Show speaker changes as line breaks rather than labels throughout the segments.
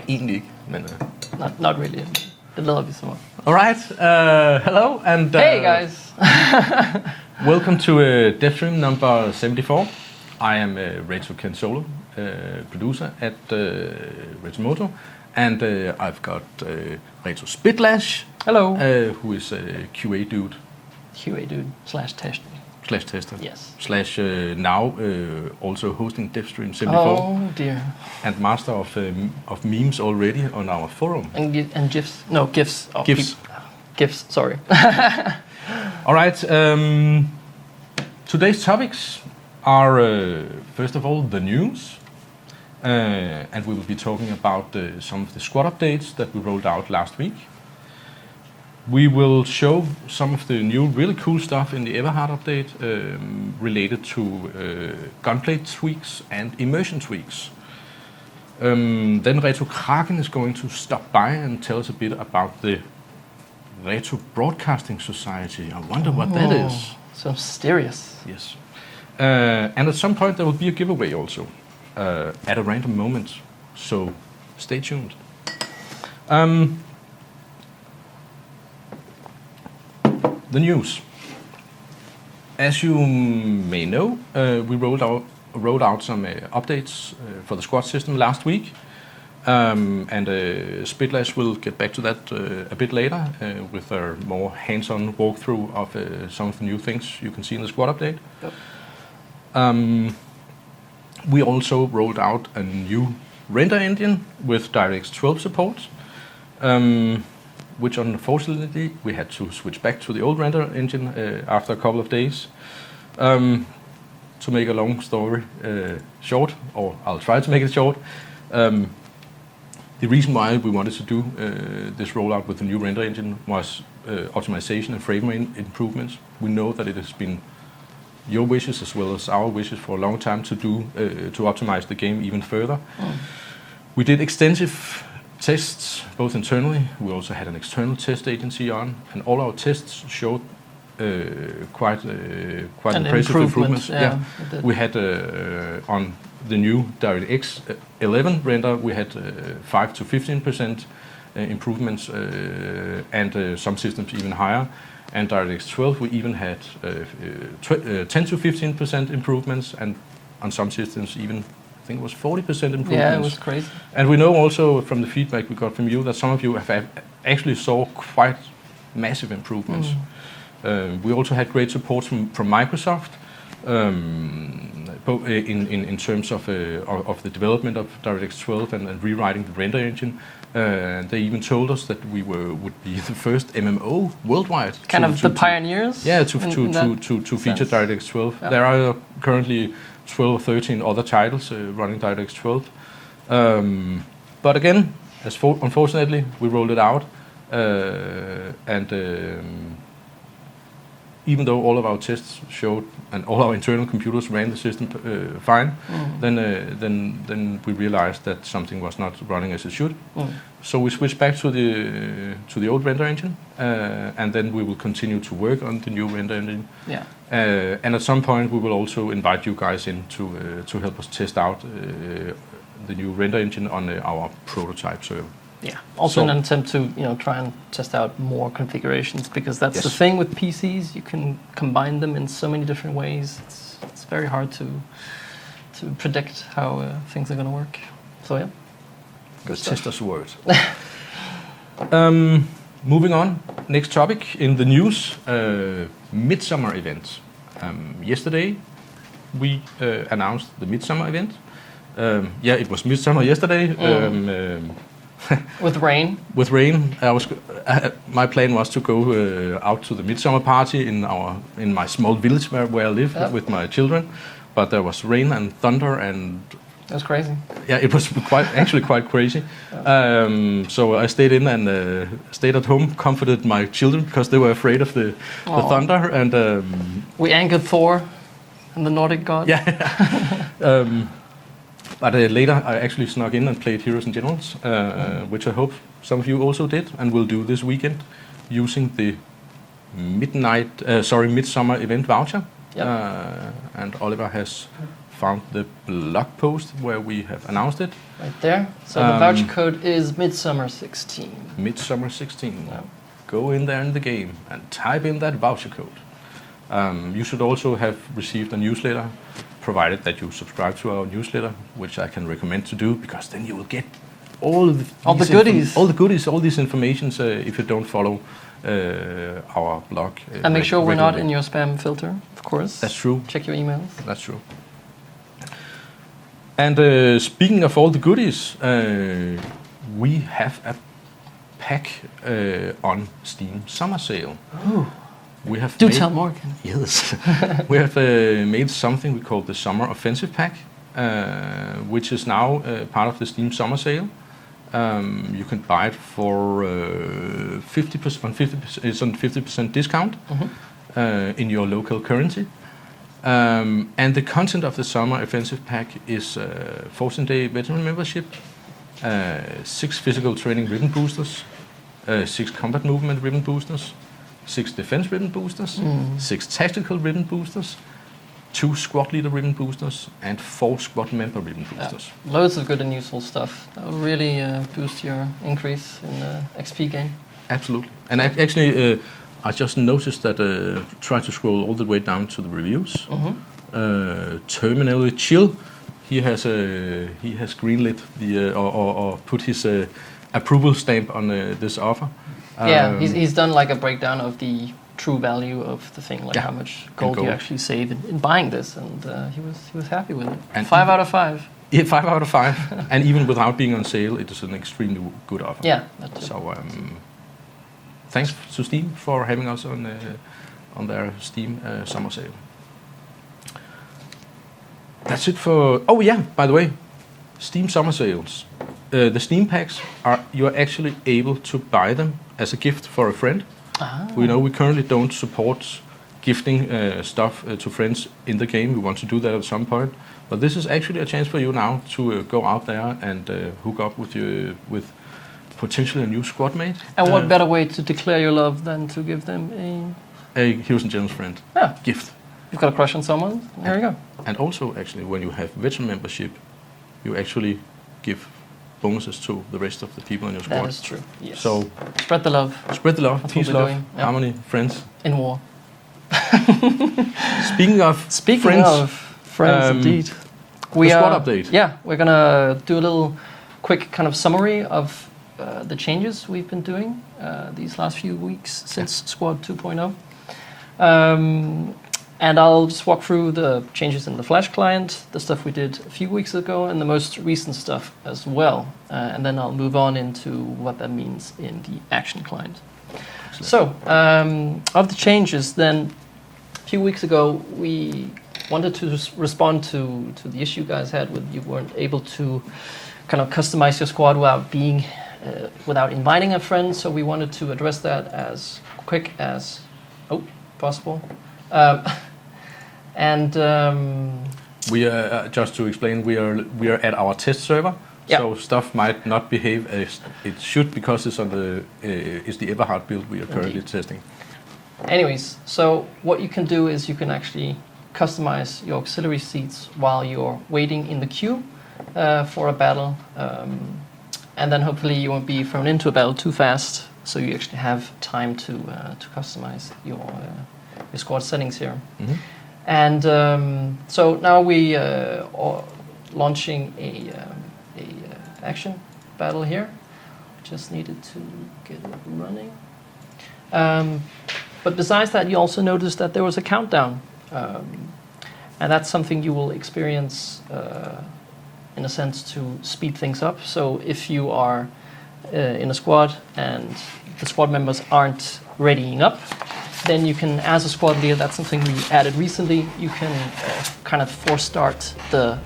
egentlig ikke, men...
Not really. Det lader vi så.
Alright, hello and...
hey guys!
Welcome to Devstream number 74. I am Reto.KenSolo, producer at Reto.Moto, and I've got Reto.Spitlash,
hello,
who is a QA dude.
QA dude slash tester.
Slash tester.
Yes.
Slash now also hosting Devstream 74.
Oh dear.
And master of memes already on our forum.
And GIFs. No, GIFs. Oh,
GIFs.
GIFs, sorry.
Alright, today's topics are first of all the news. And we will be talking about some of the squad updates that we rolled out last week. We will show some of the new really cool stuff in the Everhard update related to gunplate tweaks and immersion tweaks. Then Reto.Kraken is going to stop by and tell us a bit about the Reto Broadcasting Society. I wonder what that is.
So mysterious.
Yes. And at some point there will be a giveaway also at a random moment. So stay tuned. The news. As you may know, we rolled out some updates for the squad system last week, and Spitlash will get back to that a bit later with a more hands-on walkthrough of some of the new things you can see in the squad update. Yep. We also rolled out a new render engine with DirectX 12 support. Which unfortunately we had to switch back to the old render engine after a couple of days. To make a long story short, or I'll try to make it short, the reason why we wanted to do this rollout with the new render engine was optimization and frame rate improvements. We know that it has been your wishes as well as our wishes for a long time to optimize the game even further. We did extensive tests, both internally. We also had an external test agency on, and all our tests showed quite impressive improvements.
Yeah.
We had on the new DirectX 11 render, we had 5 to 15% improvements, and some systems even higher. And DirectX 12, we even had 10 to 15% improvements, and on some systems even I think it was 40% improvements.
Yeah, it was crazy.
And we know also from the feedback we got from you that some of you have actually saw quite massive improvements. We also had great support from Microsoft in terms of the development of DirectX 12 and rewriting the render engine. They even told us that we would be the first MMO worldwide.
Kind of the pioneers?
Yeah, to feature DirectX 12. Yeah. There are currently 12 or 13 other titles running DirectX 12. But again, unfortunately, we rolled it out, and even though all of our tests showed and all our internal computers ran the system fine, then we realized that something was not running as it should. So we switched back to the old render engine, and then we will continue to work on the new render engine.
Yeah.
And at some point we will also invite you guys in to help us test out the new render engine on our prototype server.
Yeah. Also in an attempt to try and test out more configurations, because that's the thing with PCs. You can combine them in so many different ways. It's very hard to predict how things are going to work. So yeah.
Good tester's word. Moving on, next topic in the news, Midsummer event. Yesterday we announced the Midsummer event. It was Midsummer yesterday.
With rain.
With rain, my plan was to go out to the Midsummer party in my small village where I live with my children, but there was rain and thunder and.
It was crazy.
Yeah, it was quite crazy. So I stayed in and stayed at home, comforted my children because they were afraid of the thunder. And
we anchored Thor and the Nordic god.
Yeah. But later I actually snuck in and played Heroes and Generals, which I hope some of you also did and will do this weekend using the Midsummer event voucher.
Yep.
And Oliver has found the blog post where we have announced it.
Right there. So the voucher code is Midsummer 16.
Midsummer 16.
Yeah.
Go in there in the game and type in that voucher code. You should also have received a newsletter, provided that you subscribe to our newsletter, which I can recommend to do, because then you will get all the goodies, all these informations if you don't follow our blog.
And make sure we're not in your spam filter, of course.
That's true.
Check your emails.
That's true. And speaking of all the goodies, we have a pack on Steam summer sale.
Ooh.
We have
tell more again.
Yes. We have made something we call the Summer Offensive Pack, which is now part of the Steam summer sale. You can buy it for 50%. It's on 50% discount in your local currency. And the content of the Summer Offensive Pack is 14-day veteran membership, 6 physical training ribbon boosters, 6 combat movement ribbon boosters, 6 defense ribbon boosters, 6 tactical ribbon boosters, 2 squad leader ribbon boosters, and 4 squad member ribbon boosters.
Yeah. Loads of good and useful stuff. That will really boost your increase in the XP gain.
Absolutely. And actually, I just noticed that, try to scroll all the way down to the reviews. Terminally Chill, he has greenlit the or put his approval stamp on this offer.
Yeah, he's done like a breakdown of the true value of the thing, like how much gold you actually save in buying this, and he was happy with it. And 5 out of 5.
Yeah, 5 out of 5. And even without being on sale, it is an extremely good offer.
Yeah, that too.
So thanks to Steam for having us on their Steam summer sale. That's it for. Oh yeah, by the way, Steam summer sales. The Steam packs you are actually able to buy them as a gift for a friend. We currently don't support gifting stuff to friends in the game. We want to do that at some point, but this is actually a chance for you now to go out there and hook up with potentially a new squad mate.
And what better way to declare your love than to give them
a Heroes and Generals friend gift?
You've got a crush on someone? Here you go.
And also, actually, when you have veteran membership, you actually give bonuses to the rest of the people in your squad.
That is true. Yes.
So
spread the love.
Spread the love.
That's
peace, love, harmony, friends.
In war.
Speaking of friends,
indeed.
The squad update.
Yeah, we're gonna do a little quick kind of summary of the changes we've been doing these last few weeks since Squad 2.0. And I'll just walk through the changes in the Flash client, the stuff we did a few weeks ago, and the most recent stuff as well. And then I'll move on into what that means in the Action client. Excellent. So, of the changes, then, a few weeks ago, we wanted to respond to the issue you guys had with you weren't able to kind of customize your squad without inviting a friend. So we wanted to address that as quick as possible.
We are just to explain. We are at our test server, so stuff might not behave as it should because it's on the Everhard build we are currently testing.
Anyways, so what you can do is you can actually customize your auxiliary seats while you're waiting in the queue for a battle, and then hopefully you won't be thrown into a battle too fast. So you actually have time to customize your squad settings here. And so now we are launching a action battle here. Just needed to get it running. But besides that, you also noticed that there was a countdown. And that's something you will experience in a sense to speed things up. So if you are in a squad and the squad members aren't readying up, then you can, as a squad leader, that's something we added recently, you can kind of force start the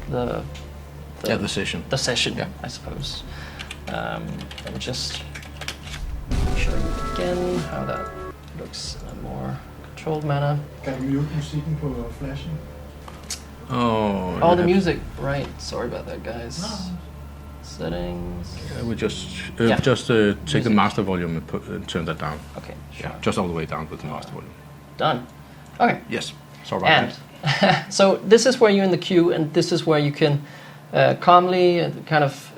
session.
The session, I suppose. And just show you again how that looks in a more controlled manner.
Kan du mute musikken på flashen?
Oh,
the music. Right. Sorry about that, guys. No. Settings.
We just take the master volume and turn that down.
Okay. Sure.
Yeah, just all the way down with the master volume.
Done. Okay.
Yes. Sorry about that.
So this is where you're in the queue, and this is where you can calmly kind of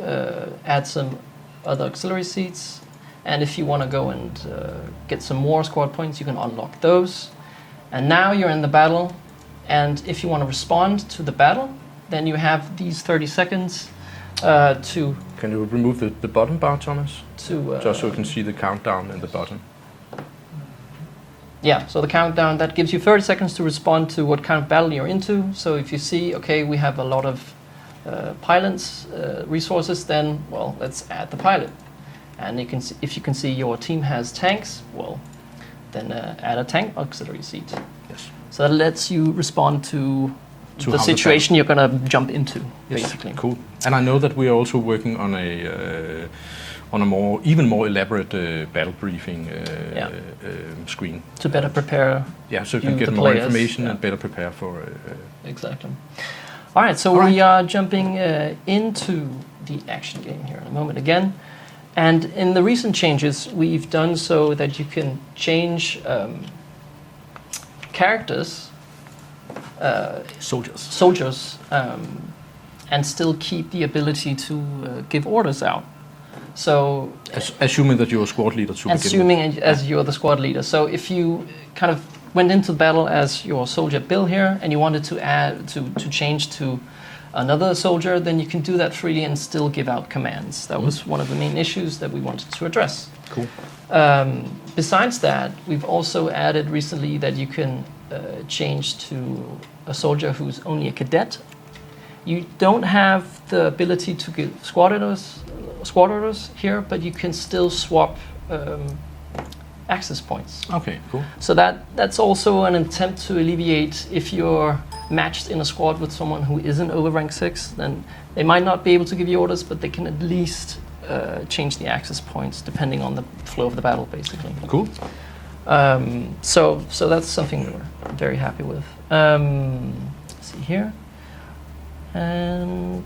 add some other auxiliary seats. And if you want to go and get some more squad points, you can unlock those. And now you're in the battle, and if you want to respond to the battle, then you have these 30 seconds to...
Can you remove the bottom bar, Thomas?
Just
so you can see the countdown in the bottom.
Yeah, so the countdown, that gives you 30 seconds to respond to what kind of battle you're into. So if you see, okay, we have a lot of pilots resources, then, well, let's add the pilot. And you can see, if you can see your team has tanks, well, then add a tank auxiliary seat.
Yes.
So that lets you respond to the situation you're going to jump into, basically.
Cool. And I know that we are also working on a even more elaborate battle briefing screen.
To better prepare.
Yeah, so you can get more information and better prepare for.
Exactly. All right, so we are jumping into the action game here in a moment again. And in the recent changes, we've done so that you can change characters, soldiers, and still keep the ability to give orders out. So,
assuming that you're a squad leader to
begin with. As you're the squad leader. So if you kind of went into battle as your soldier Bill here, and you wanted to add to change to another soldier, then you can do that freely and still give out commands. That was one of the main issues that we wanted to address.
Cool.
Besides that, we've also added recently that you can change to a soldier who's only a cadet. You don't have the ability to give squad orders here, but you can still swap access points.
Okay, cool.
So that's also an attempt to alleviate if you're matched in a squad with someone who isn't over rank 6, then they might not be able to give you orders, but they can at least change the access points depending on the flow of the battle, basically.
Cool.
So that's something we're very happy with. Let's see here. And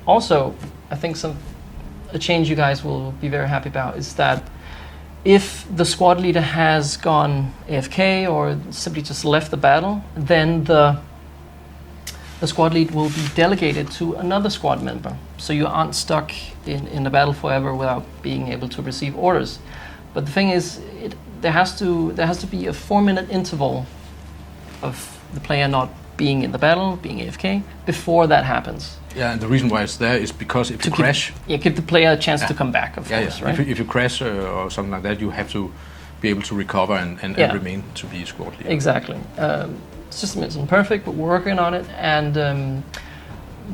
also, I think a change you guys will be very happy about is that if the squad leader has gone AFK or simply just left the battle, then the squad lead will be delegated to another squad member. So you aren't stuck in the battle forever without being able to receive orders. But the thing is, there has to be a 4-minute interval of the player not being in the battle, being AFK, before that happens.
Yeah, and the reason why it's there is because if you crash...
give the player a chance to come back, of course, right?
If you crash or something like that, you have to be able to recover and remain to be squad leader.
Exactly. It's just isn't perfect, but we're working on it. And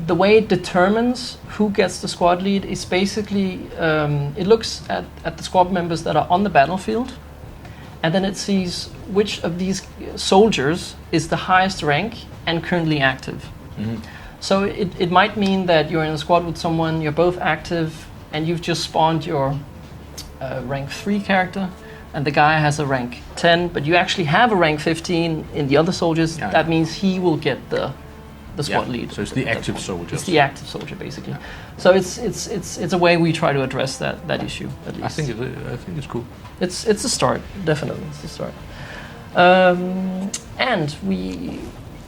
the way it determines who gets the squad lead is basically, it looks at the squad members that are on the battlefield, and then it sees which of these soldiers is the highest rank and currently active. Mm-hmm. So it might mean that you're in a squad with someone, you're both active, and you've just spawned your rank 3 character, and the guy has a rank 10, but you actually have a rank 15 in the other soldiers. Yeah. That means he will get the squad lead.
So it's the active soldier.
It's the active soldier, basically. Yeah. So it's a way we try to address that issue, at least.
I think it's cool.
It's a start, definitely. It's a start. And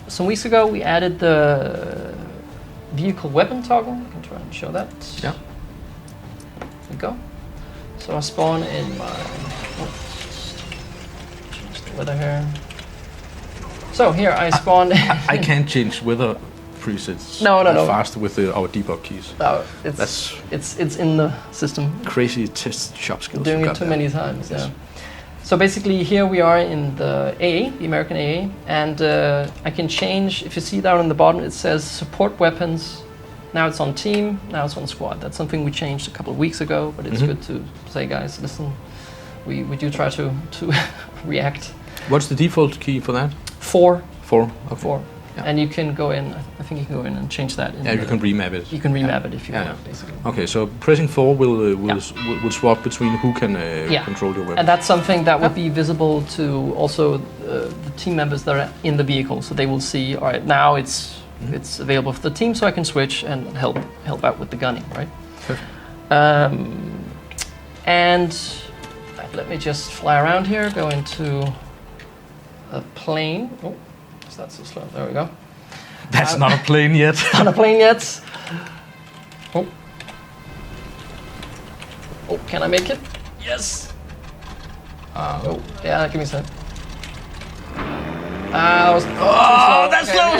some weeks ago we added the vehicle weapon toggle. I can try and show that.
Yeah.
There we go. So I spawn in my... change the weather here. So here I spawned...
I can't change weather presets fast with our debug keys.
No, it's in the system.
Crazy test shop skills.
Doing it too many times, yeah. So basically here we are in the AA, the American AA, and I can change, if you see down on the bottom it says support weapons. Now it's on team, now it's on squad. That's something we changed a couple of weeks ago, but it's good to say, guys, listen, we do try to react.
What's the default key for that?
4.
4? Okay.
4. Yeah. And you can go in, I think you can go in and change that.
You can remap it.
You can remap it if you want, basically.
Okay, so pressing 4 will swap between who can control your weapon.
And that's something that will be visible to also the team members that are in the vehicle. So they will see, all right, now it's available for the team, so I can switch and help out with the gunning, right?
Perfect.
And let me just fly around here, go into a plane. Oh, is that so slow? There we go.
That's not a plane yet.
On a plane yet? Oh. Oh, can I make it? Yes. Oh, yeah, give me a sec.
That's slow.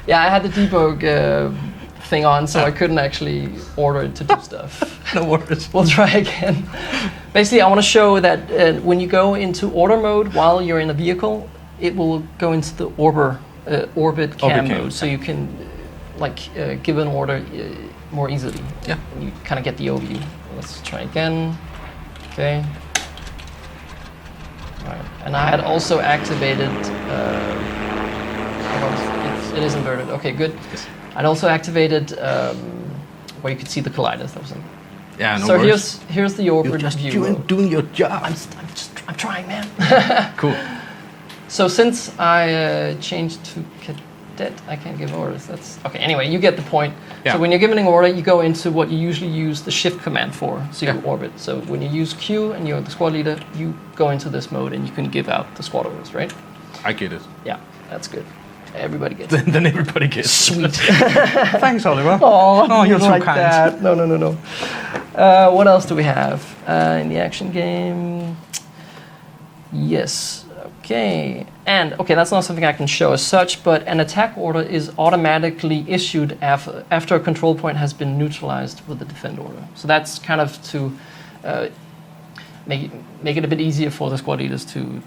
Yeah, I had the debug thing on, so I couldn't actually order it to do stuff.
No worries.
We'll try again. Basically, I want to show that when you go into order mode while you're in a vehicle, it will go into the orbit cam mode, so you can give an order more easily.
Yeah.
And you kind of get the overview. Let's try again. Okay. Right. And I had also activated. It is inverted. Okay, good.
Yes.
I'd also activated where you could see the colliders. That was it.
Yeah, no
so
worries.
here's the orbit view.
doing your job.
I'm trying, man.
Cool.
So since I changed to cadet, I can't give orders. That's okay. Anyway, you get the point.
Yeah.
So when you're giving an order, you go into what you usually use the shift command for. So you orbit. So when you use Q and you're the squad leader, you go into this mode and you can give out the squad orders, right?
I get it.
Yeah, that's good. Everybody gets it.
Then everybody gets it.
Sweet.
Thanks, Oliver.
Oh,
you're so
like
kind.
that. No. What else do we have in the action game? Yes. Okay. And okay, that's not something I can show as such, but an attack order is automatically issued after a control point has been neutralized with the defend order. So that's kind of to make it a bit easier for the squad leaders to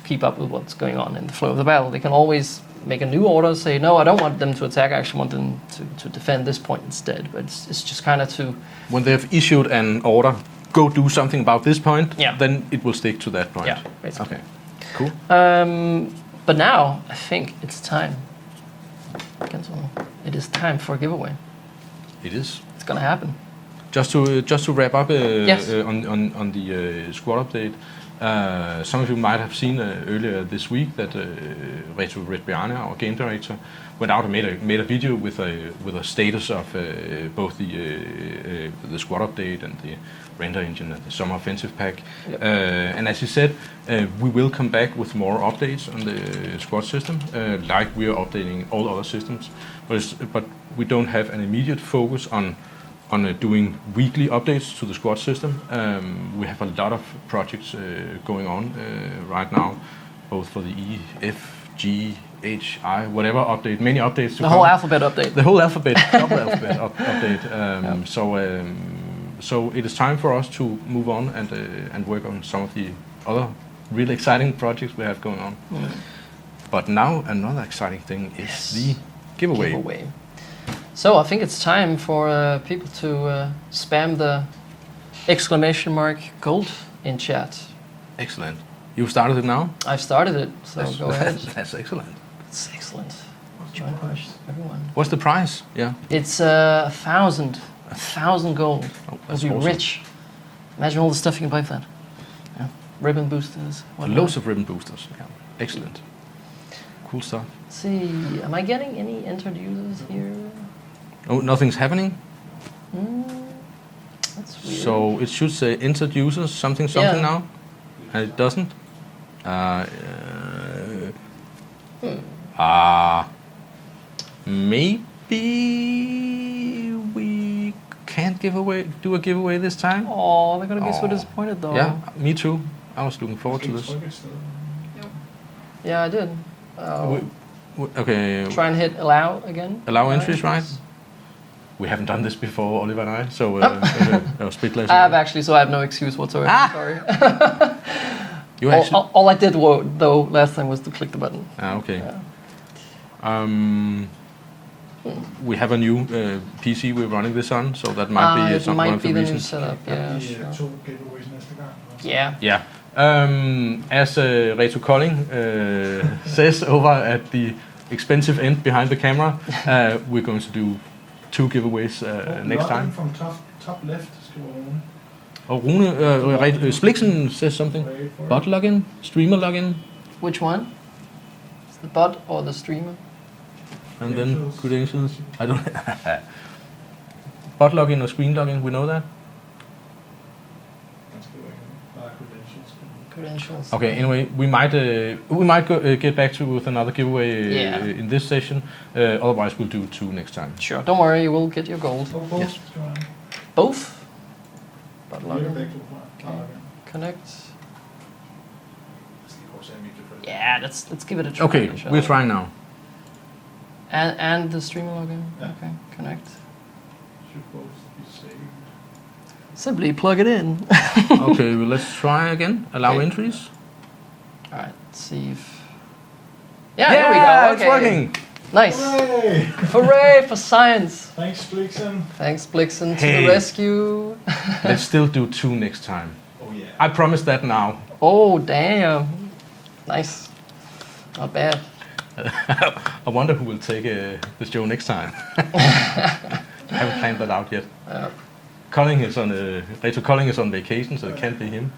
keep up with what's going on in the flow of the battle. They can always make a new order, say, no, I don't want them to attack, I actually want them to defend this point instead. But it's just kind of to...
When they have issued an order, go do something about this point,
Yeah.
then it will stick to that point.
Yeah, basically.
Okay, cool.
But now, I think it's time. It is time for a giveaway.
It is.
It's gonna happen.
Just to wrap up
Yes.
On the squad update, some of you might have seen earlier this week that Reto.Spitlash, our game director, went out and made a video with a status of both the squad update and the render engine and the summer offensive pack.
Yep.
And as he said, we will come back with more updates on the squad system, like we are updating all other systems. But we don't have an immediate focus on doing weekly updates to the squad system. We have a lot of projects going on right now, both for the E, F, G, H, I, whatever update, many updates to
The whole alphabet update.
The whole alphabet, double alphabet update. So it is time for us to move on and work on some of the other really exciting projects we have going on.
Mm.
But now another exciting thing is the giveaway.
So I think it's time for people to spam the exclamation mark gold in chat.
Excellent. You started it now?
I've started it, so go ahead.
That's excellent.
It's excellent. Join push, everyone.
What's the prize? Yeah.
It's 1,000. 1,000 gold.
Oh,
You'll
that's
be
awesome.
rich. Imagine all the stuff you can buy for that. Yeah. Ribbon boosters. whatnot.
Loads of ribbon boosters. Yeah. Excellent. Cool stuff.
Let's see, am I getting any entered users here?
Oh, nothing's happening.
That's weird.
So it should say entered users something now, and it doesn't. Maybe we can't do a giveaway this time.
Oh, they're gonna be so disappointed though.
Yeah, me too. I was looking forward to this.
Yeah, I did.
Okay.
Try and hit allow again.
Allow entries, right? We haven't done this before, Oliver and I. So Spitlash.
I have actually, so I have no excuse whatsoever. Sorry.
You actually.
all I did though last time was to click the button.
Okay.
Yeah.
We have a new PC we're running this on, so that might be
it
one
might
of
be
the
the new
reasons.
setup. Yeah, sure.
2 giveaways næste gang.
Yeah.
Yeah. As Reto Kolding says over at the expensive end behind the camera, we're going to do 2 giveaways next time.
From top left, skriver Rune.
Og Rune, Splixen says something. Bot login, streamer login,
Which one? It's the bot or the streamer?
and then credentials. I don't. Bot login or screen login, we know that.
Han skriver ikke. Bare credentials.
credentials.
Okay. Anyway, we might get back to with another giveaway in this session. Otherwise, we'll do 2 next time.
Sure. Don't worry, you will get your gold.
Both
Yes.
skal være.
Both. But
Vi
log
er
in.
begge to fra.
Okay. Connect.
Skal gå til mit for.
Yeah, let's give it a try.
Okay,
shall
we're
we?
trying now.
And the streamer login.
Yeah.
Okay. Connect.
Should both be saved.
Simply plug it in.
Okay, well, let's try again. Allow
Okay.
entries.
All right. Let's see if. Yeah, there we go.
It's
Okay.
working.
Nice.
Hooray!
Hooray for science.
Thanks, Blixen.
Thanks, Blixen, to
Hey.
the rescue.
Let's still do 2 next time.
Oh yeah.
I promise that now.
Oh, damn. Nice. Not bad.
I wonder who will take the show next time. I haven't planned that out yet. Colling is on Reto Colling is on vacation, so it can't be him.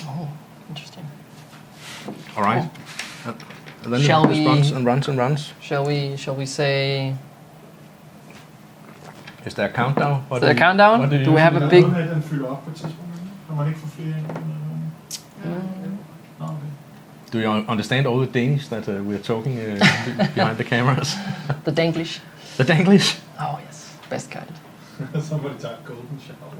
Oh, interesting.
All right. And then
Shall
it just
we-
runs and runs and runs.
Shall we say?
Is there a countdown?
Is there a countdown?
what
Do we
you
have a
Der er
big?
noget med, at den fylder op på et tidspunkt. Har man ikke fået flere ind? Nå, okay.
Do you understand all the Danish that we're talking behind the cameras?
The Danglish.
The Danglish?
Oh yes, best kind.
Somebody type golden shower.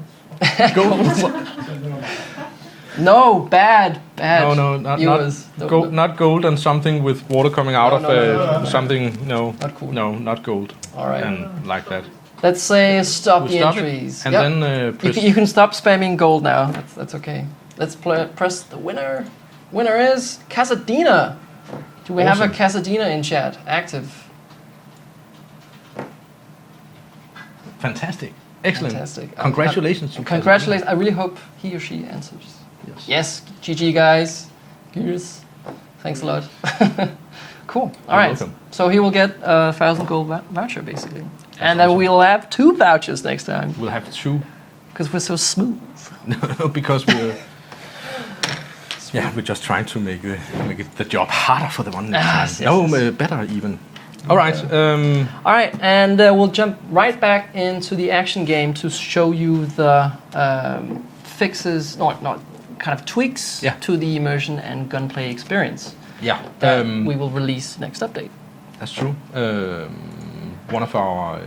No, bad.
No, not
Viewers,
gold, not gold and something with water coming out
No,
of
no.
something. No,
Not cool.
no, not gold.
All right.
And like that.
Let's say stop
We
the
stop
entries.
it, and
Yep.
then
You
press.
can, you can stop spamming gold now. That's okay. Let's press the winner. Winner is Casadena. Do we have a
Awesome.
Casadena in chat active?
Fantastic, excellent.
Fantastic.
Congratulations to
Congratulations. I really hope he or she answers.
Yes.
Yes, GG guys. Gears. Thanks a lot. Cool. All
You're
right.
welcome.
So he will get a 1,000 gold voucher basically. And then
awesome.
we'll have 2 vouchers next time
We'll have 2
because we're so smooth.
because we're. Yeah, we're just trying to make the job harder for the one next time.
Yes,
No,
yes.
better even. All right.
All right, and we'll jump right back into the action game to show you the fixes, not kind of tweaks
Yeah.
to the immersion and gunplay experience
Yeah.
that we will release next update.
That's true. One of our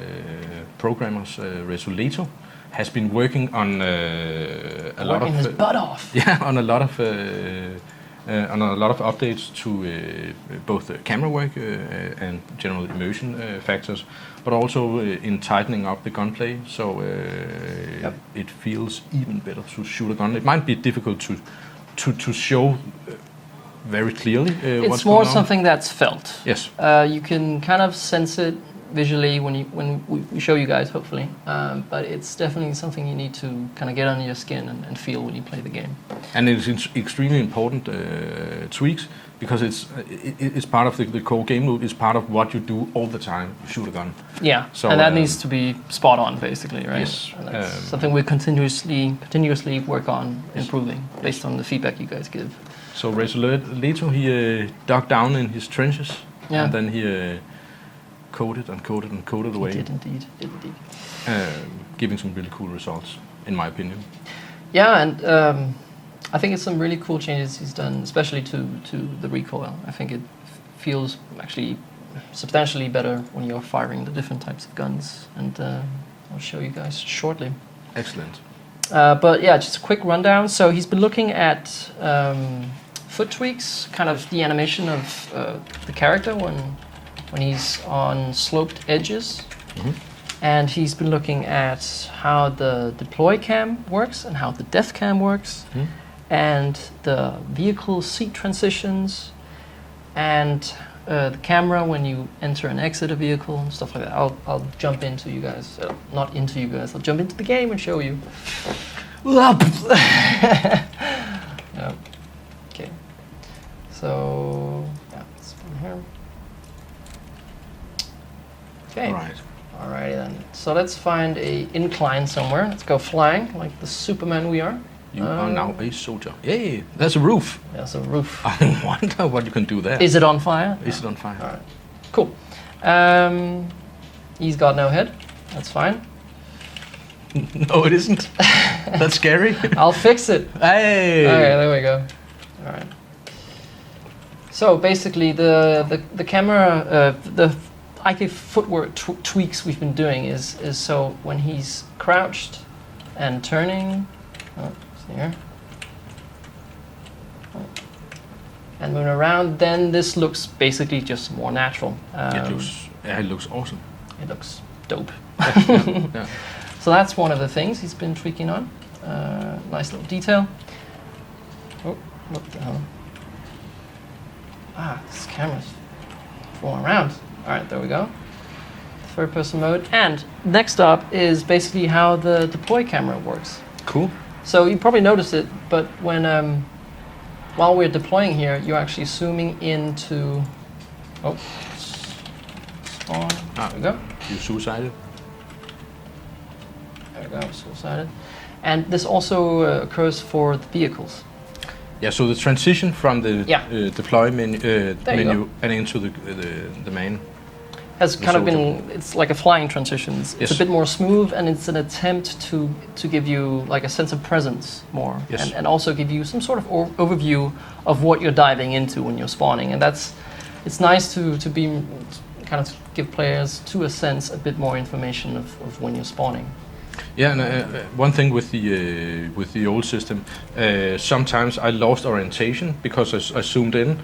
programmers, Reto, has been working on a lot
Working
of
his butt off.
yeah, on a lot of updates to both the camera work and general immersion factors, but also in tightening up the gunplay, so it feels even better to shoot a gun. It might be difficult to show very clearly
It's
what's
more
going on.
something that's felt.
Yes.
You can kind of sense it visually when we show you guys, hopefully. But it's definitely something you need to kind of get under your skin and feel when you play the game.
And it's extremely important tweaks because it's part of the core game loop. It's part of what you do all the time. You shoot a gun.
Yeah,
So,
and that needs to be spot on, basically, right?
Yes,
And that's something we continuously work on improving based on the feedback you guys give.
So Reto, he dug down in his trenches,
Yeah.
and then he coded away,
Did indeed.
giving some really cool results, in my opinion.
Yeah, and I think it's some really cool changes he's done, especially to the recoil. I think it feels actually substantially better when you're firing the different types of guns, and I'll show you guys shortly.
Excellent.
But yeah, just a quick rundown. So he's been looking at foot tweaks, kind of the animation of the character when he's on sloped edges.
Mhm.
And he's been looking at how the deploy cam works and how the death cam works,
Mhm.
and the vehicle seat transitions, and the camera when you enter and exit a vehicle and stuff like that. I'll jump into you guys, not into you guys. I'll jump into the game and show you. Yeah. Okay. So yeah, it's from here. Okay.
All right.
Alrighty then. So let's find a incline somewhere. Let's go flying like the Superman we are.
You are now a soldier. Yay! There's a roof.
There's a roof.
I wonder what you can do there.
Is it on fire?
Is it on fire?
Alright. Cool. He's got no head. That's fine.
No, it isn't. That's scary.
I'll fix it.
Hey!
Okay, there we go. All right. So basically, the camera, the IK footwork tweaks we've been doing is so when he's crouched and turning, see here, and moving around, then this looks basically just more natural.
It looks awesome.
It looks dope.
Yeah.
So that's one of the things he's been tweaking on. Nice little detail. Oh, what the hell? This camera's falling around. All right, there we go. Third person mode. And next up is basically how the deploy camera works.
Cool.
So you probably noticed it, but when while we're deploying here, you're actually zooming into. Spawn. There we go.
You suicided.
There we go. Suicided. And this also occurs for the vehicles.
Yeah. So the transition from the deploy menu and into the main
has kind of been, it's like a flying transition. It's a bit more smooth, and it's an attempt to give you like a sense of presence more, and also give you some sort of overview of what you're diving into when you're spawning. And it's nice to be kind of give players to a sense a bit more information of when you're spawning.
Yeah, and one thing with the old system, sometimes I lost orientation because I zoomed in,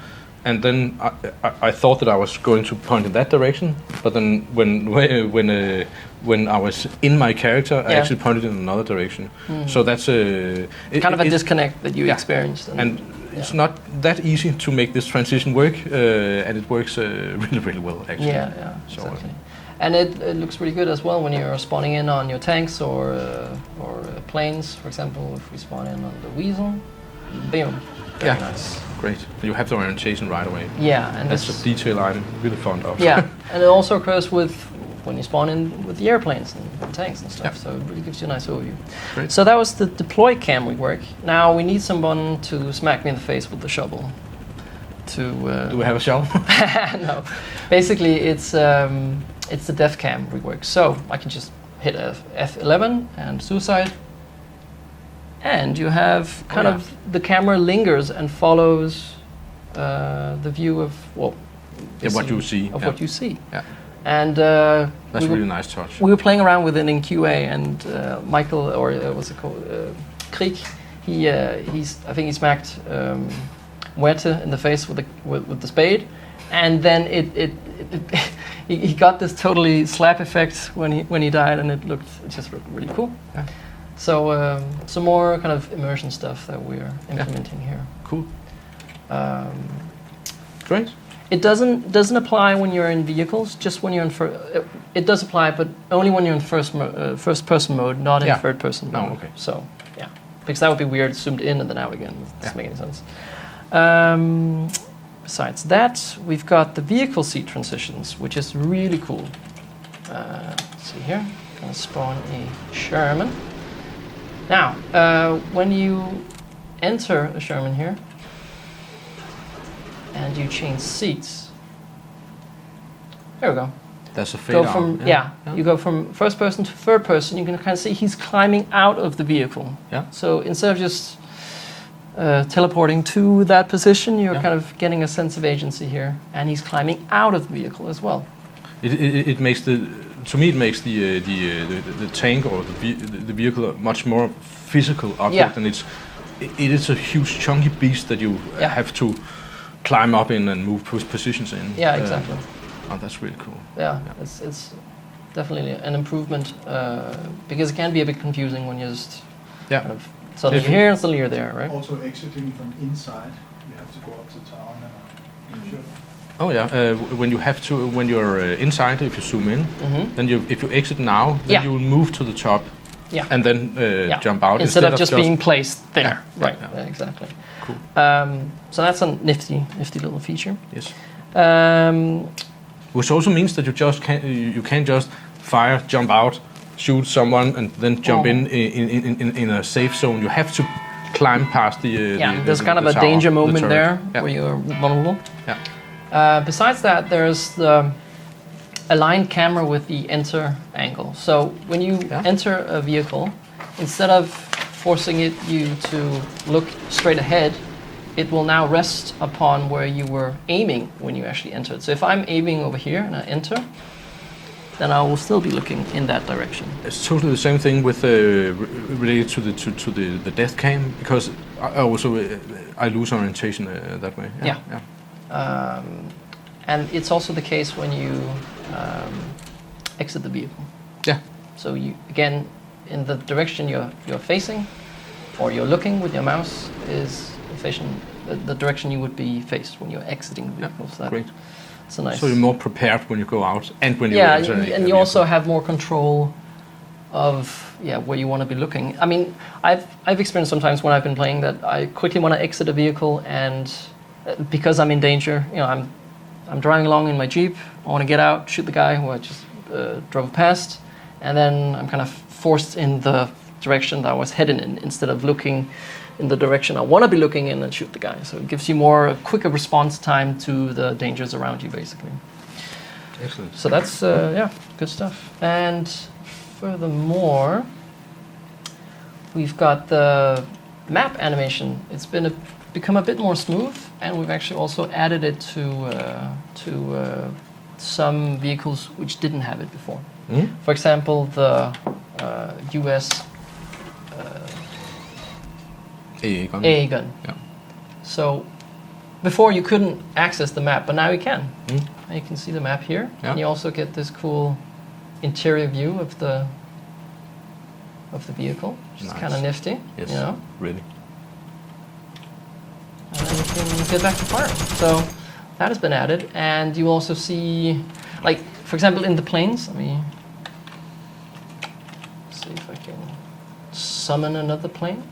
and then I thought that I was going to point in that direction, but then when I was in my character, I actually pointed in another direction. So that's
kind of a disconnect that you experienced.
And it's not that easy to make this transition work, and it works really, really well, actually.
Yeah, exactly. And it looks really good as well when you're spawning in on your tanks or planes. For example, if we spawn in on the Weasel, boom. Very nice.
Great. You have the orientation right away.
Yeah, and
that's a detail I'm really fond of.
Yeah, and it also occurs when you spawn in with the airplanes and tanks and stuff. So it really gives you a nice overview.
Great.
So that was the deploy cam work. Now we need someone to smack me in the face with the shovel. Do
we have a shovel?
No. Basically, it's the dev cam rework. So I can just hit F11 and suicide, and you have kind of the camera lingers and follows the view of what you see. What you see.
Yeah.
And
that's really nice touch.
We were playing around with it in QA, and Michael, or what's it called, Krieg, I think he smacked Werte in the face with the spade, and then he got this totally slap effect when he died, and it just looked really cool. Yeah. So some more kind of immersion stuff that we're implementing here.
Cool. Great.
It doesn't apply when you're in vehicles. Just when you're in it does apply, but only when you're in first person mode, not in third person mode.
Oh, okay.
So because that would be weird, zoomed in and then out again. It doesn't make any sense. Besides that, we've got the vehicle seat transitions, which is really cool. Let's see here. I'm gonna spawn a Sherman. Now, when you enter a Sherman here, and you change seats, there we go.
That's a fade out.
You go from first person to third person. You can kind of see he's climbing out of the vehicle.
Yeah.
So instead of just teleporting to that position, you're kind of getting a sense of agency here, and he's climbing out of the vehicle as well.
It makes the tank or the vehicle a much more physical object, and it is a huge chunky beast that you have to climb up in and move positions in.
Yeah, exactly.
That's really cool.
Yeah. It's definitely an improvement because it can be a bit confusing when you just kind of suddenly you're here and suddenly you're there, right?
Also exiting from inside, you have to go up to town and shoot.
Oh yeah, when you're inside, if you zoom in, then if you exit now, then you will move to the top, and then jump out
instead of just being placed there. Right. Yeah, exactly.
Cool.
So that's a nifty little feature.
Yes. Which also means that you can't just fire, jump out, shoot someone, and then jump in a safe zone. You have to climb past the
there's kind of a
tower,
danger moment there where you're vulnerable.
Yeah.
Besides that, there's the aligned camera with the enter angle. So when you enter a vehicle, instead of forcing you to look straight ahead, it will now rest upon where you were aiming when you actually entered. So if I'm aiming over here and I enter, then I will still be looking in that direction.
It's totally the same thing with related to the death cam, because I also I lose orientation that way.
Yeah. And it's also the case when you exit the vehicle.
Yeah.
So you, again, in the direction you're facing, or you're looking with your mouse, is the direction you would be faced when you're exiting the vehicle. So
great.
It's a nice.
So you're more prepared when you go out and when you enter.
And you also have more control of where you want to be looking. I mean, I've experienced sometimes when I've been playing that I quickly want to exit a vehicle, and because I'm in danger, I'm driving along in my Jeep, I want to get out, shoot the guy who I just drove past, and then I'm kind of forced in the direction that I was heading in instead of looking in the direction I want to be looking in and shoot the guy. So it gives you quicker response time to the dangers around you, basically.
Excellent.
So that's, good stuff. And furthermore, we've got the map animation. It's become a bit more smooth, and we've actually also added it to some vehicles which didn't have it before. For example, the US AA gun.
Yeah.
So before you couldn't access the map, but now you can. And you can see the map here.
Yeah.
And you also get this cool interior view of the vehicle, which is kind of nifty.
Yes, really.
And then you can get back to firing. So that has been added, and you also see, like, for example, in the planes. Let me see if I can summon another plane.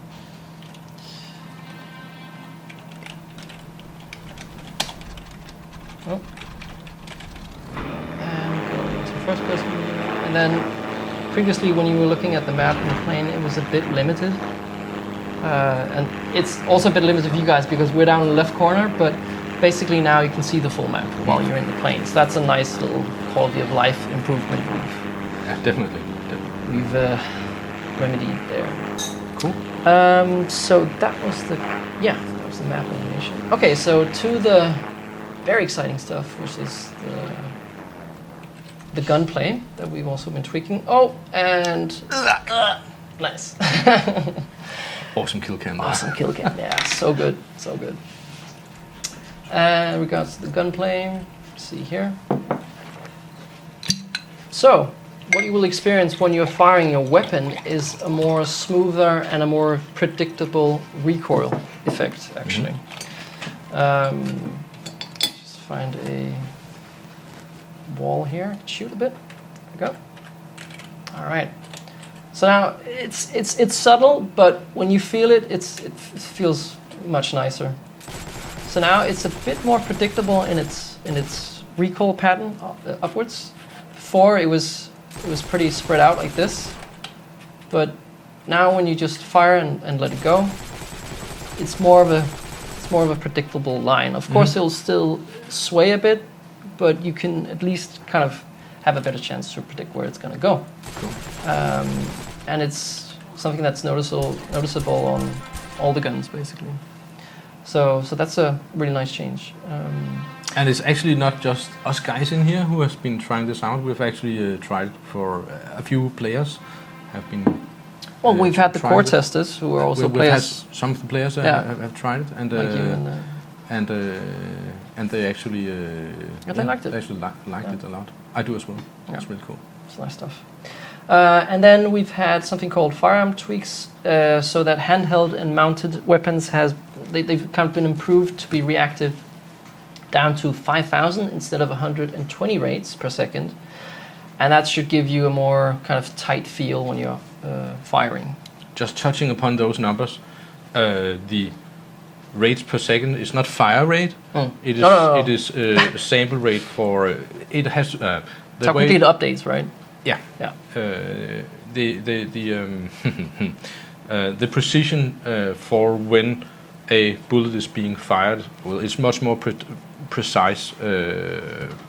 Oh. And go into first person. And then previously, when you were looking at the map in the plane, it was a bit limited. And it's also a bit limited for you guys because we're down in the left corner, but basically now you can see the full map while you're in the plane. So that's a nice little quality of life improvement
Definitely.
we've remedied there.
Cool.
So that was the map animation. Okay, so to the very exciting stuff, which is the gunplay that we've also been tweaking. Oh, and nice.
Awesome kill cam.
Awesome kill cam. Yeah, so good, so good. Regards to the gunplay, see here. So, what you will experience when you're firing your weapon is a more smoother and a more predictable recoil effect, actually. Just find a wall here, shoot a bit. There we go. All right. So now it's subtle, but when you feel it, it feels much nicer. So now it's a bit more predictable in its recoil pattern upwards. Before it was pretty spread out like this, but now when you just fire and let it go, it's more of a predictable line. Of course, it'll still sway a bit, but you can at least kind of have a better chance to predict where it's going to go.
Cool.
And it's something that's noticeable on all the guns, basically. So that's a really nice change.
And it's actually not just us guys in here who has been trying this out. We've actually tried it for a few players. Have been.
Well, we've had the core testers who are also players.
We've had some of the players have tried it, and
Like you
and they actually
they liked it.
They actually liked it a lot. I do as well.
Yeah.
It's really cool.
It's nice stuff. And then we've had something called firearm tweaks, so that handheld and mounted weapons they've kind of been improved to be reactive down to 5,000 instead of 120 rates per second, and that should give you a more kind of tight feel when you're firing.
Just touching upon those numbers, the rates per second is not fire rate. It is it is sample rate for it has the
complete updates, right?
Yeah.
Yeah.
The precision for when a bullet is being fired, well, it's much more precise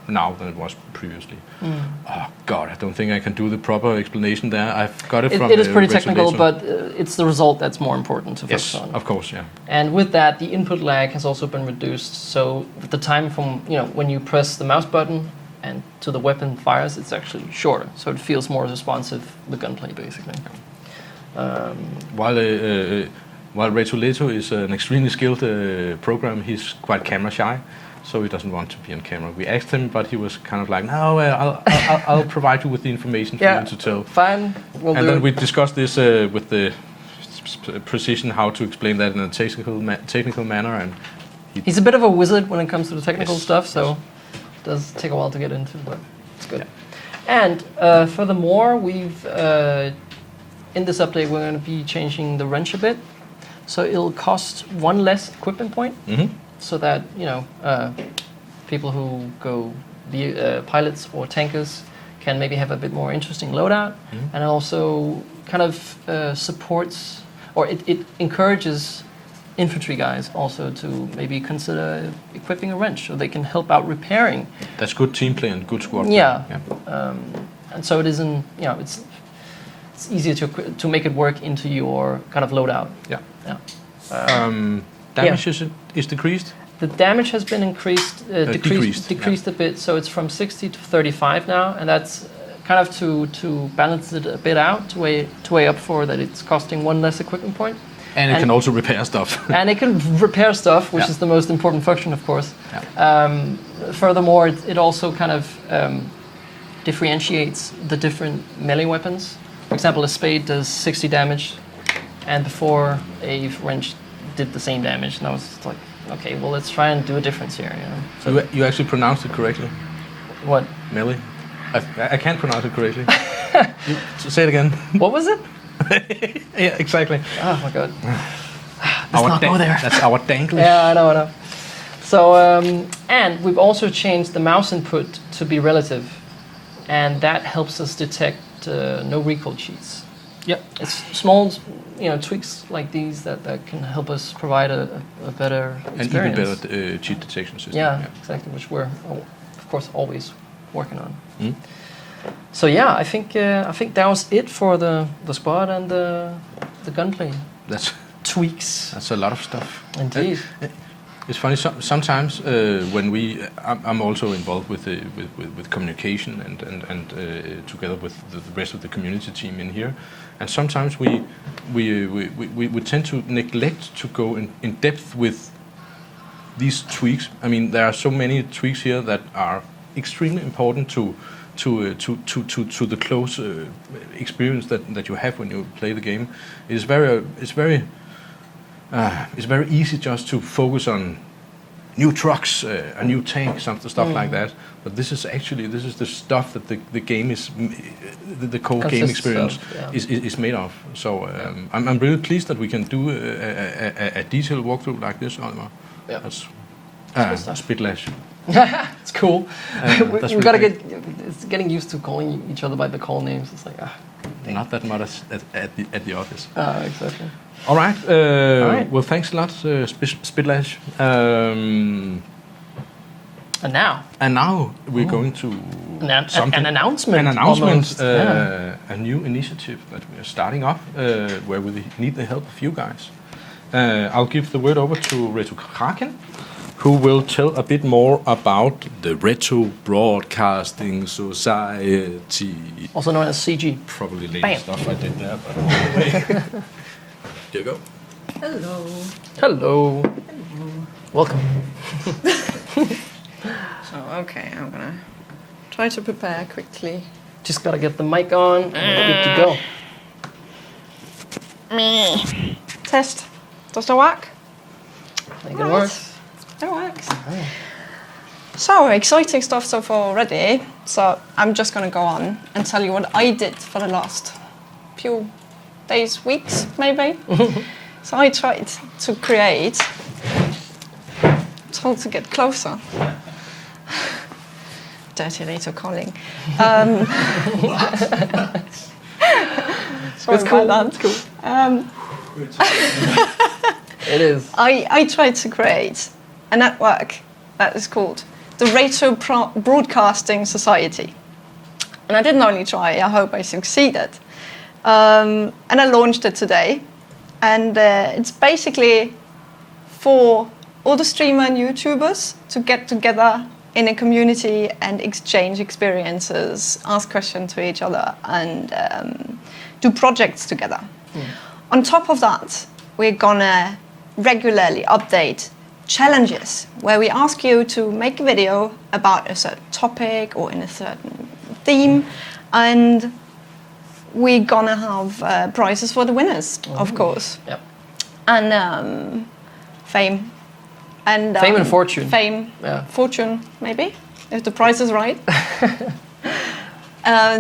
now than it was previously. Oh God, I don't think I can do the proper explanation there. I've got it from.
It is pretty technical,
Reto.
but it's the result that's more important to focus
Yes,
on.
of course, yeah.
And with that, the input lag has also been reduced. So the time from when you press the mouse button and to the weapon fires, it's actually shorter. So it feels more responsive, the gunplay basically.
While Reto is an extremely skilled programmer, he's quite camera shy, so he doesn't want to be on camera. We asked him, but he was kind of like, "No, I'll provide you with the information for you to tell."
Fine, we'll
and
do
then
it.
we discussed this with the precision, how to explain that in a technical manner, and
he's a bit of a wizard when it comes to the technical
Yes.
stuff, so it does take a while to get into, but it's good. Yeah. And furthermore, we've in this update we're going to be changing the wrench a bit, so it'll cost one less equipment point, so that people who go pilots or tankers can maybe have a bit more interesting loadout, and also kind of supports, or it encourages infantry guys also to maybe consider equipping a wrench so they can help out repairing.
That's good team play and good squad play.
Yeah. And so it isn't, it's easier to make it work into your kind of loadout.
Yeah.
Yeah.
Damage is decreased.
The damage has been decreased a bit, so it's from 60 to 35 now, and that's kind of to balance it a bit out, to weigh up for that it's costing one less equipment point.
And it can also repair stuff.
And it can repair stuff, which is the most important function, of course. Yeah. Furthermore, it also kind of differentiates the different melee weapons. For example, a spade does 60 damage, and before a wrench did the same damage. And I was like, okay, well, let's try and do a difference here. So
you actually pronounced it correctly.
What?
Melee. I can't pronounce it correctly. Say it again.
What was it?
Yeah, exactly.
Oh my god. Let's not go there.
That's our danglish.
Yeah, I know. So, and we've also changed the mouse input to be relative, and that helps us detect no recoil cheats. Yep. It's small, tweaks like these that can help us provide a better experience.
An even better cheat detection system.
Yeah, exactly, which we're, of course, always working on. So yeah, I think that was it for the squad and the gunplay.
That's
tweaks.
That's a lot of stuff.
Indeed.
It's funny. Sometimes when I'm also involved with communication and together with the rest of the community team in here, and sometimes we tend to neglect to go in depth with these tweaks. I mean, there are so many tweaks here that are extremely important to the close experience that you have when you play the game. It's very easy just to focus on new trucks, a new tank, stuff like that. But this is the stuff that the game is, the core game experience is made of. So I'm really pleased that we can do a detailed walkthrough like this, Oliver.
Yeah.
That's Spitlash.
It's cool. We gotta it's getting used to calling each other by the call names. It's like
not that much at the office.
Exactly.
All right.
All right.
Well, thanks a lot, Spitlash. And now we're going to
an announcement.
An announcement.
Almost,
a new initiative that we are starting up, where we need the help of you guys. I'll give the word over to Reto.Kopen, who will tell a bit more about the Reto Broadcasting Society.
Also known as CG.
Probably lame stuff I did there, but anyway. Here you go.
Hello.
Hello. Welcome.
So, okay, I'm gonna try to prepare quickly.
Just gotta get the mic on and we're good to go.
Me. Test. Does that work?
I think it works.
It works. So, exciting stuff so far already. So, I'm just gonna go on and tell you what I did for the last few days, weeks, maybe. So, I tried to create. Told to get closer. Dirty Reto calling. Sorry
It's cool.
about that.
It's cool. It is.
I tried to create a network that is called the Reto Broadcasting Society. And I didn't only try, I hope I succeeded. And I launched it today. And it's basically for all the streamer and YouTubers to get together in a community and exchange experiences, ask questions to each other, and do projects together. On top of that, we're gonna regularly update challenges where we ask you to make a video about a certain topic or in a certain theme, and we're gonna have prizes for the winners, of course.
Yep.
And fame. And
Fame and fortune.
Fame,
Yeah.
fortune, maybe, if the price is right.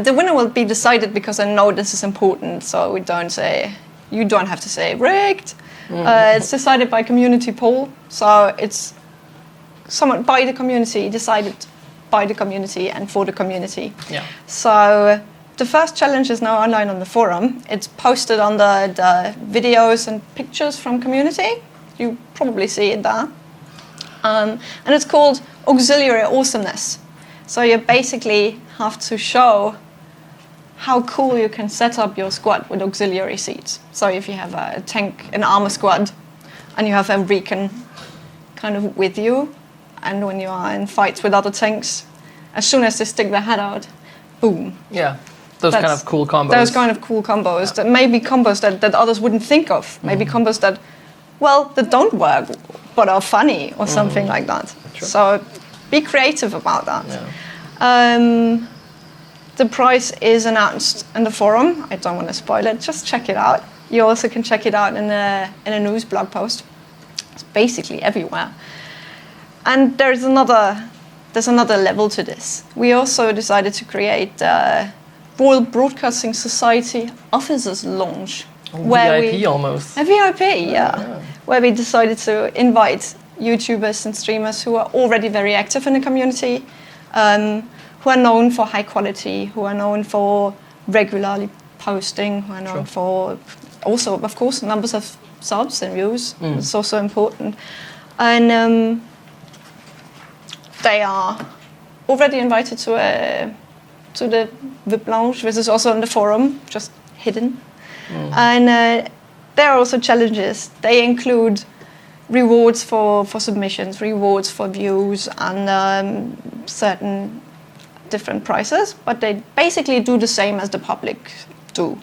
The winner will be decided because I know this is important, so we don't say, you don't have to say rigged. It's decided by community poll, so it's somewhat by the community, decided by the community and for the community.
Yeah.
So the first challenge is now online on the forum. It's posted under the videos and pictures from community. You probably see it there. And it's called Auxiliary Awesomeness. So you basically have to show how cool you can set up your squad with auxiliary seats. So if you have a tank, an armor squad, and you have a recon kind of with you, and when you are in fights with other tanks, as soon as they stick their head out, boom.
Yeah. Those kind of cool combos.
Those kind of cool combos, that may be combos that others wouldn't think of. Maybe combos that, well, that don't work, but are funny or something like that.
Sure.
So be creative about that.
Yeah.
The prize is announced in the forum. I don't want to spoil it. Just check it out. You also can check it out in a news blog post. It's basically everywhere. And there's another level to this. We also decided to create Royal Broadcasting Society Officers Lounge.
VIP almost.
A VIP, yeah. Where we decided to invite YouTubers and streamers who are already very active in the community, who are known for high quality, who are known for regularly posting, who are known for also, of course, numbers of subs and views. It's also important. And they are already invited to the VIP Lounge, which is also on the forum, just hidden. And there are also challenges. They include rewards for submissions, rewards for views, and certain different prizes, but they basically do the same as the public do.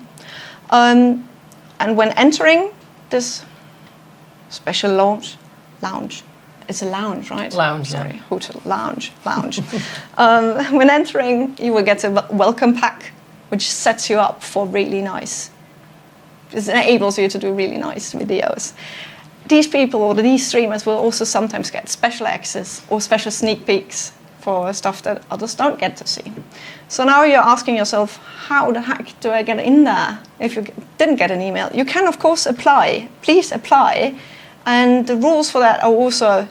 And when entering this special lounge, it's a lounge, right?
Lounge,
Sorry,
yeah.
hotel, lounge. When entering, you will get a welcome pack, which sets you up for really nice. It enables you to do really nice videos. These people or these streamers will also sometimes get special access or special sneak peeks for stuff that others don't get to see. So now you're asking yourself, how the heck do I get in there if you didn't get an email? You can, of course, apply. Please apply. And the rules for that are also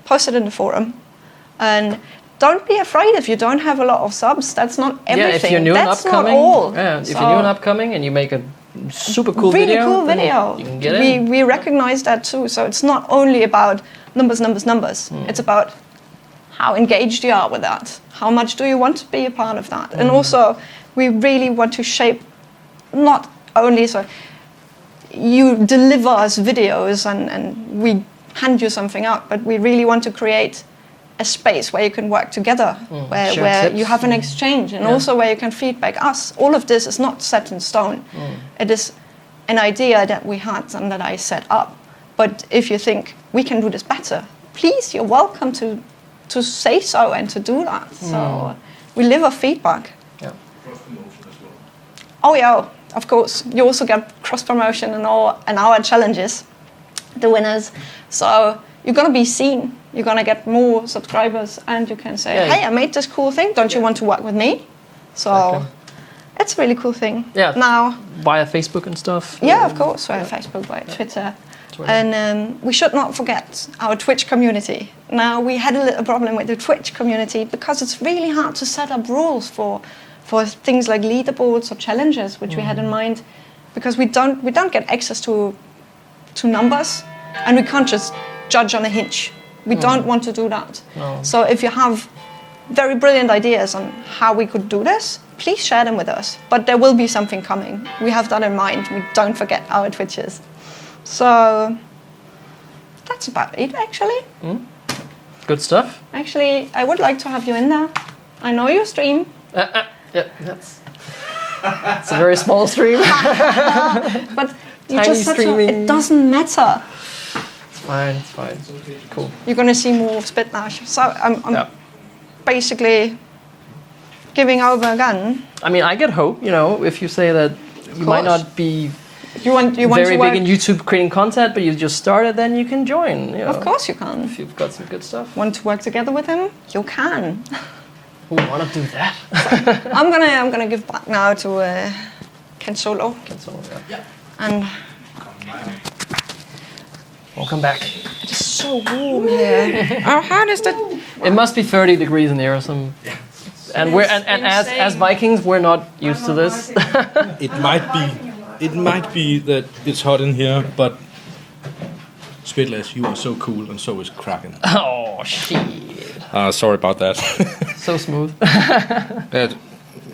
posted in the forum. And don't be afraid if you don't have a lot of subs. That's not everything.
Yeah, if you're new
That's
and upcoming.
not all.
Yeah, if you're new and upcoming and you make a super cool
really
video.
Cool video.
You can get in.
We recognize that too. So it's not only about numbers. It's about how engaged you are with that. How much do you want to be a part of that? And also, we really want to shape not only so you deliver us videos and we hand you something out, but we really want to create a space where you can work together, where you have an exchange, and also where you can feedback us. All of this is not set in stone. It is an idea that we had and that I set up. But if you think we can do this better, please, you're welcome to say so and to do that. So we live off feedback.
Yeah.
Cross promotion as well.
Oh yeah, of course. You also get cross promotion and our challenges, the winners. So you're gonna be seen. You're gonna get more subscribers, and you can say, "Hey, I made this cool thing. Don't you want to work with me?" So it's a really cool thing.
Yeah.
Now
via Facebook and stuff.
Yeah, of course, via Facebook, via Twitter. And we should not forget our Twitch community. Now, we had a little problem with the Twitch community because it's really hard to set up rules for things like leaderboards or challenges, which we had in mind, because we don't get access to numbers, and we can't just judge on a hinge. We don't want to do that.
No.
So if you have very brilliant ideas on how we could do this, please share them with us. But there will be something coming. We have that in mind. We don't forget our Twitches. So that's about it, actually.
Good stuff.
Actually, I would like to have you in there. I know you stream.
Yeah, that's a very small stream.
But you
Tiny
just said so,
streaming.
it doesn't matter.
It's fine. Cool.
You're going to see more of Spitlash. So I'm
Yeah.
basically giving over again.
I mean, I get hope, if you say that you might
course.
not be
You want
very
to work?
big in YouTube creating content, but you just started, then you can join.
Of course you can.
If you've got some good stuff.
Want to work together with him? You can.
Who want to do that?
I'm gonna give back now to KenSolo.
KenSolo, yeah.
And
Welcome back.
it is so warm here. How hard is that?
It must be 30 degrees in here or some. And we're and as Vikings, we're not used to this.
It might be that it's hot in here, but Spitlash, you are so cool, and so is Kraken.
Oh shit!
Sorry about that.
So smooth.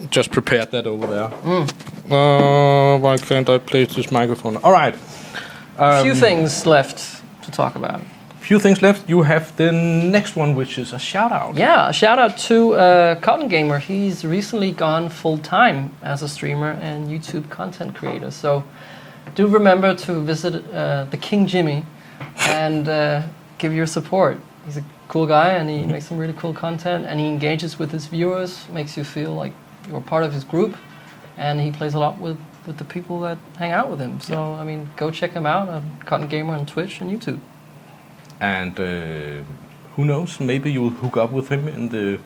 Just prepared that over there. Why can't I place this microphone? All right.
Few things left to talk about.
Few things left. You have the next one, which is a shout out.
Yeah, a shout out to Cotton Gamer. He's recently gone full time as a streamer and YouTube content creator. So do remember to visit the King Jimmy and give your support. He's a cool guy and he makes some really cool content and he engages with his viewers, makes you feel like you're part of his group, and he plays a lot with the people that hang out with him. So, I mean, go check him out on Cotton Gamer on Twitch and YouTube.
And who knows, maybe you'll hook up with him in the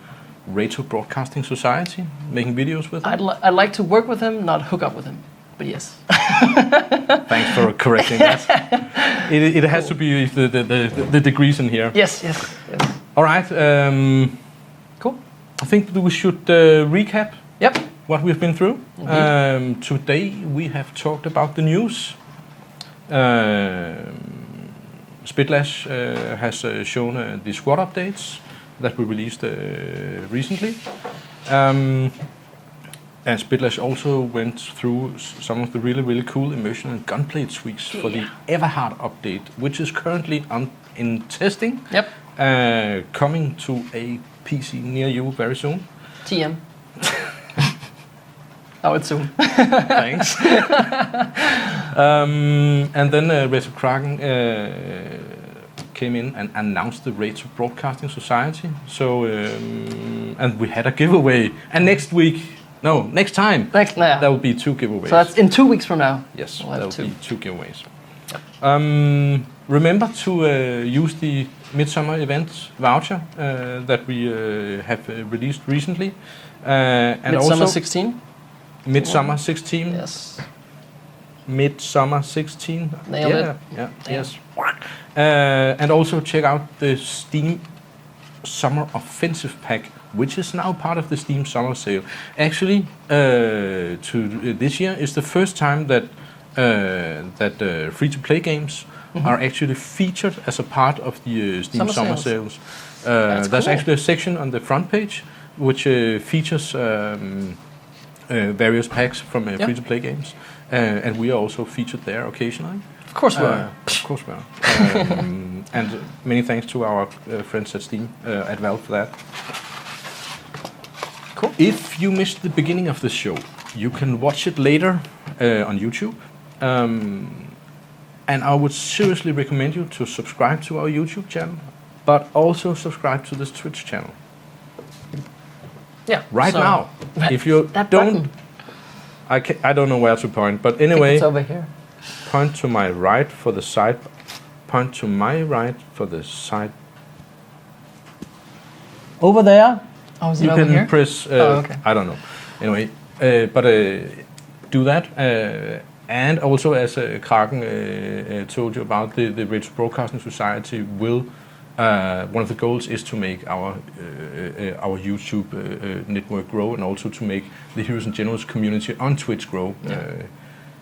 Reto Broadcasting Society, making videos with him.
I'd like to work with him, not hook up with him, but yes.
Thanks for correcting that. It has to be the degrees in here.
Yes.
All right.
Cool.
I think we should recap what we've been through. Today we have talked about the news. Spitlash has shown the squad updates that we released recently. And Spitlash also went through some of the really cool immersion and gunplay tweaks for the Everhard update, which is currently in testing.
Yep.
Coming to a PC near you very soon.
TM. Oh, it's soon.
Thanks. And then Reto Kraken came in and announced the Reto Broadcasting Society. So, and we had a giveaway. And next time, there will be 2 giveaways.
So that's in 2 weeks from now.
Yes,
we'll
there will
have
be 2 giveaways. Remember to use the Midsummer event voucher that we have released recently. And
Midsummer
also
16?
Midsummer 16.
Yes.
Midsummer 16.
Nailed it.
Yeah, yes. And also check out the Steam Summer Offensive Pack, which is now part of the Steam Summer Sale. Actually, this year is the first time that free-to-play games are actually featured as a part of the Steam Summer Sales. There's
cool.
actually a section on the front page which features various packs from free-to-play games, and we are also featured there occasionally.
Of course we are.
Of course we are. And many thanks to our friends at Steam, at Valve for that.
Cool.
If you missed the beginning of the show, you can watch it later on YouTube. And I would seriously recommend you to subscribe to our YouTube channel, but also subscribe to this Twitch channel.
Yeah.
Right now. If you don't, I don't know where to point, but anyway,
it's over here.
Point to my right for the side. Point to my right for the side.
Over there. Oh, is it
you
over
can
here?
press.
Okay.
I don't know. Anyway, but do that. And also, as Kraken told you about, the Reto Broadcasting Society will. One of the goals is to make our YouTube network grow, and also to make the Heroes and Generals community on Twitch grow.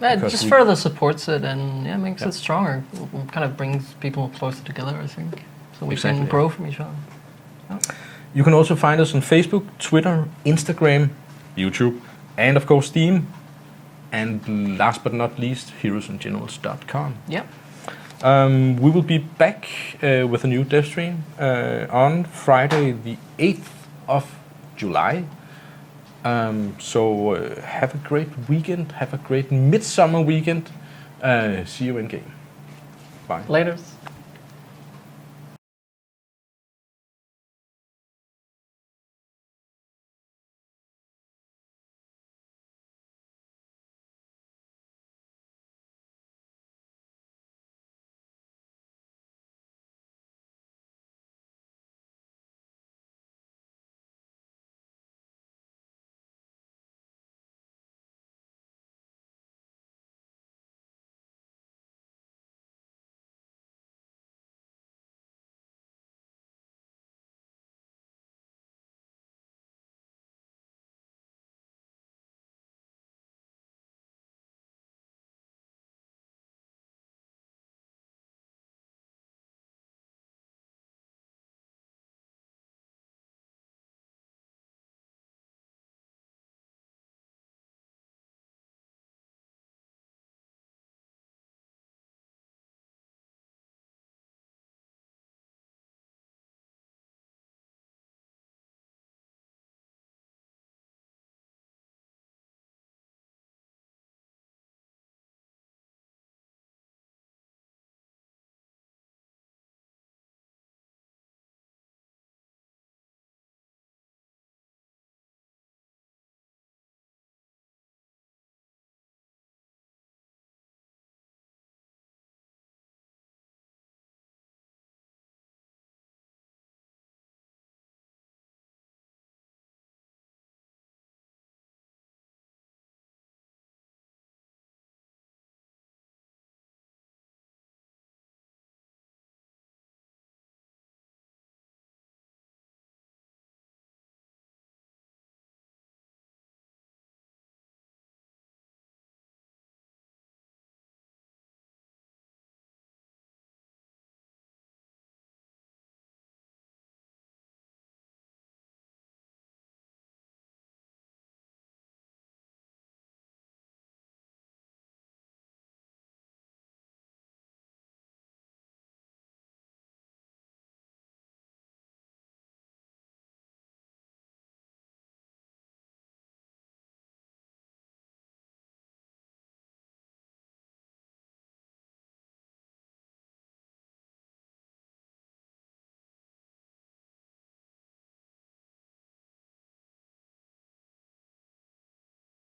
It just further supports it and makes it stronger. Kind of brings people closer together, I think. so we
Exactly.
can grow from each other.
You can also find us on Facebook, Twitter, Instagram, YouTube, and of course Steam. And last but not least, heroesandgenerals.com.
Yeah.
We will be back with a new Devstream on Friday, the 8th of July. So have a great weekend. Have a great midsummer weekend. See you in game. Bye.
Laters.